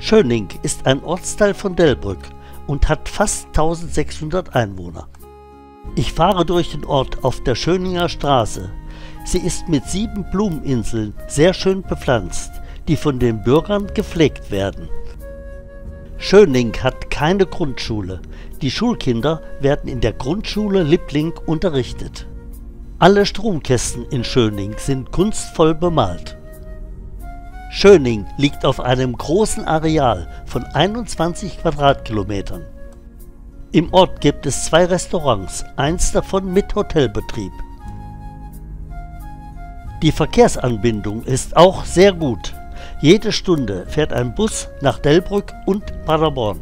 Schöning ist ein Ortsteil von Delbrück und hat fast 1600 Einwohner. Ich fahre durch den Ort auf der Schöninger Straße. Sie ist mit 7 Blumeninseln sehr schön bepflanzt, die von den Bürgern gepflegt werden. Schöning hat keine Grundschule. Die Schulkinder werden in der Grundschule Lippling unterrichtet. Alle Stromkästen in Schöning sind kunstvoll bemalt. Schöning liegt auf einem großen Areal von 21 Quadratkilometern. Im Ort gibt es 2 Restaurants, eins davon mit Hotelbetrieb. Die Verkehrsanbindung ist auch sehr gut. Jede Stunde fährt ein Bus nach Delbrück und Paderborn.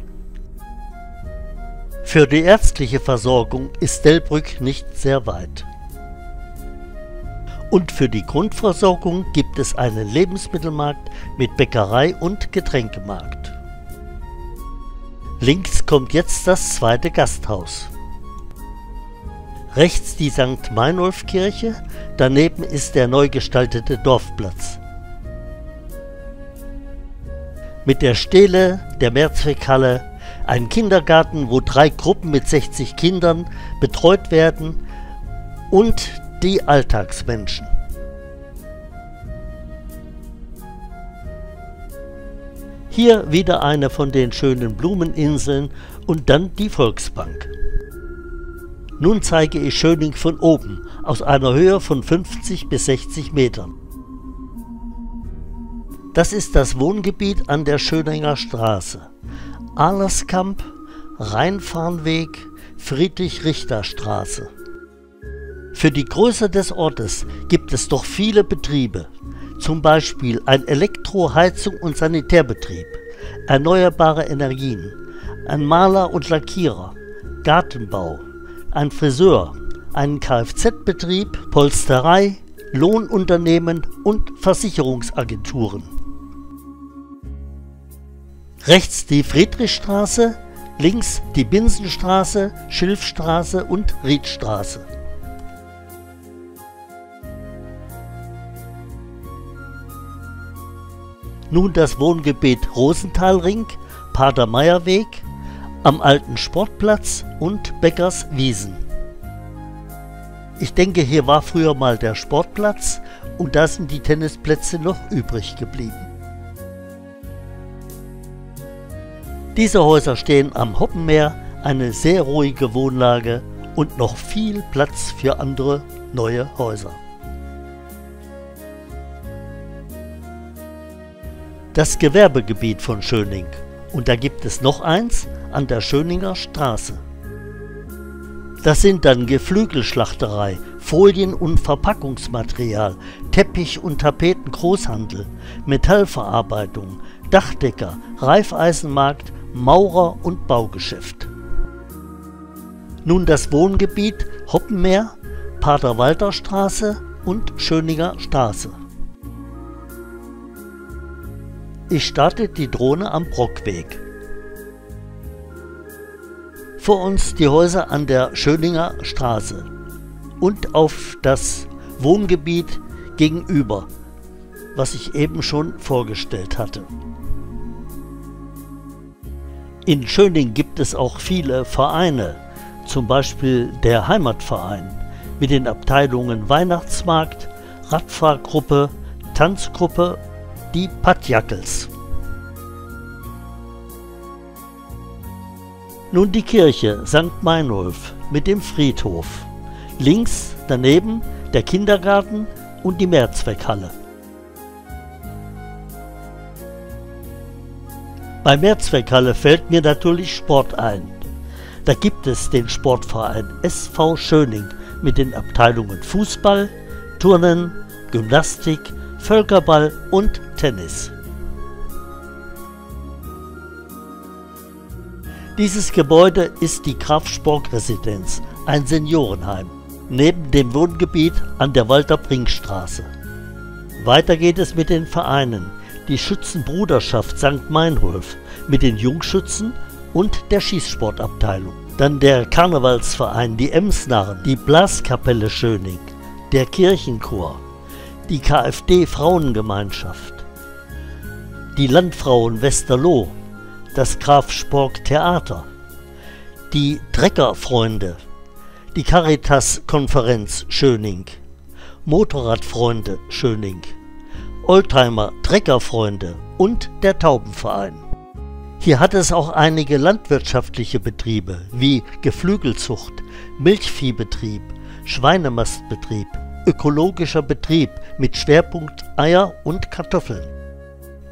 Für die ärztliche Versorgung ist Delbrück nicht sehr weit. Und für die Grundversorgung gibt es einen Lebensmittelmarkt mit Bäckerei und Getränkemarkt. Links kommt jetzt das zweite Gasthaus. Rechts die St. Meinolf-Kirche, daneben ist der neu gestaltete Dorfplatz. Mit der Stele, der Mehrzweckhalle, ein Kindergarten, wo 3 Gruppen mit 60 Kindern betreut werden und die Alltagsmenschen. Hier wieder eine von den schönen Blumeninseln und dann die Volksbank. Nun zeige ich Schöning von oben, aus einer Höhe von 50 bis 60 Metern. Das ist das Wohngebiet an der Schöninger Straße. Ahlerskamp, Rheinfahnweg, Friedrich-Richter-Straße. Für die Größe des Ortes gibt es doch viele Betriebe, zum Beispiel ein Elektro-, Heizung- und Sanitärbetrieb, erneuerbare Energien, ein Maler und Lackierer, Gartenbau, ein Friseur, einen Kfz-Betrieb, Polsterei, Lohnunternehmen und Versicherungsagenturen. Rechts die Friedrichstraße, links die Binsenstraße, Schilfstraße und Riedstraße. Nun das Wohngebiet Rosenthalring, Padermeierweg, am alten Sportplatz und Bäckerswiesen. Ich denke, hier war früher mal der Sportplatz und da sind die Tennisplätze noch übrig geblieben. Diese Häuser stehen am Hoppenmeer, eine sehr ruhige Wohnlage und noch viel Platz für andere neue Häuser. Das Gewerbegebiet von Schöning, und da gibt es noch eins an der Schöninger Straße. Das sind dann Geflügelschlachterei, Folien- und Verpackungsmaterial, Teppich- und Tapetengroßhandel, Metallverarbeitung, Dachdecker, Reifeisenmarkt, Maurer- und Baugeschäft. Nun das Wohngebiet Hoppenmeer, Paderwalter-Straße und Schöninger Straße. Ich starte die Drohne am Brockweg. Vor uns die Häuser an der Schöninger Straße und auf das Wohngebiet gegenüber, was ich eben schon vorgestellt hatte. In Schöning gibt es auch viele Vereine, zum Beispiel der Heimatverein mit den Abteilungen Weihnachtsmarkt, Radfahrgruppe, Tanzgruppe, die Patjackels. Nun die Kirche St. Meinolf mit dem Friedhof. Links daneben der Kindergarten und die Mehrzweckhalle. Bei Mehrzweckhalle fällt mir natürlich Sport ein. Da gibt es den Sportverein SV Schöning mit den Abteilungen Fußball, Turnen, Gymnastik, Völkerball und Tennis. Dieses Gebäude ist die Graf Spork-Residenz, ein Seniorenheim, neben dem Wohngebiet an der Walter-Brink-Straße. Weiter geht es mit den Vereinen, die Schützenbruderschaft St. Meinolf mit den Jungschützen und der Schießsportabteilung. Dann der Karnevalsverein, die Emsnarren, die Blaskapelle Schöning, der Kirchenchor, die KfD Frauengemeinschaft, die Landfrauen Westerlo, das Graf Spork Theater, die Treckerfreunde, die Caritas-Konferenz Schöning, Motorradfreunde Schöning, Oldtimer-Treckerfreunde und der Taubenverein. Hier hat es auch einige landwirtschaftliche Betriebe wie Geflügelzucht, Milchviehbetrieb, Schweinemastbetrieb, ökologischer Betrieb mit Schwerpunkt Eier und Kartoffeln.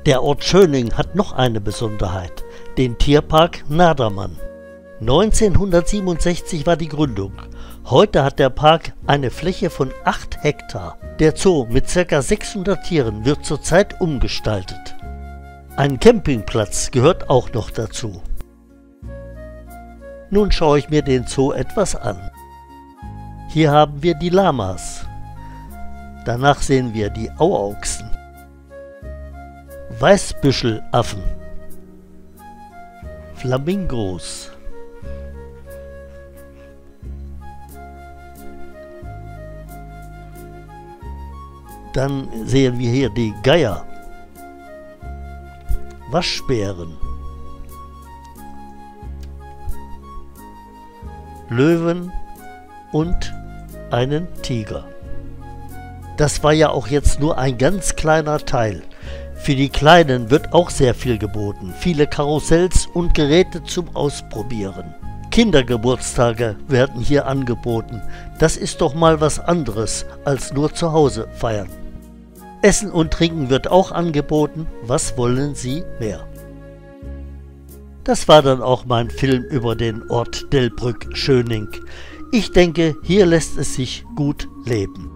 Der Ort Schöning hat noch eine Besonderheit, den Tierpark Nadermann. 1967 war die Gründung. Heute hat der Park eine Fläche von 8 Hektar. Der Zoo mit ca. 600 Tieren wird zurzeit umgestaltet. Ein Campingplatz gehört auch noch dazu. Nun schaue ich mir den Zoo etwas an. Hier haben wir die Lamas. Danach sehen wir die Auauchsen, Weißbüschelaffen, Flamingos, dann sehen wir hier die Geier, Waschbären, Löwen und einen Tiger. Das war ja auch jetzt nur ein ganz kleiner Teil. Für die Kleinen wird auch sehr viel geboten. Viele Karussells und Geräte zum Ausprobieren. Kindergeburtstage werden hier angeboten. Das ist doch mal was anderes als nur zu Hause feiern. Essen und Trinken wird auch angeboten. Was wollen Sie mehr? Das war dann auch mein Film über den Ort Delbrück-Schöning. Ich denke, hier lässt es sich gut leben.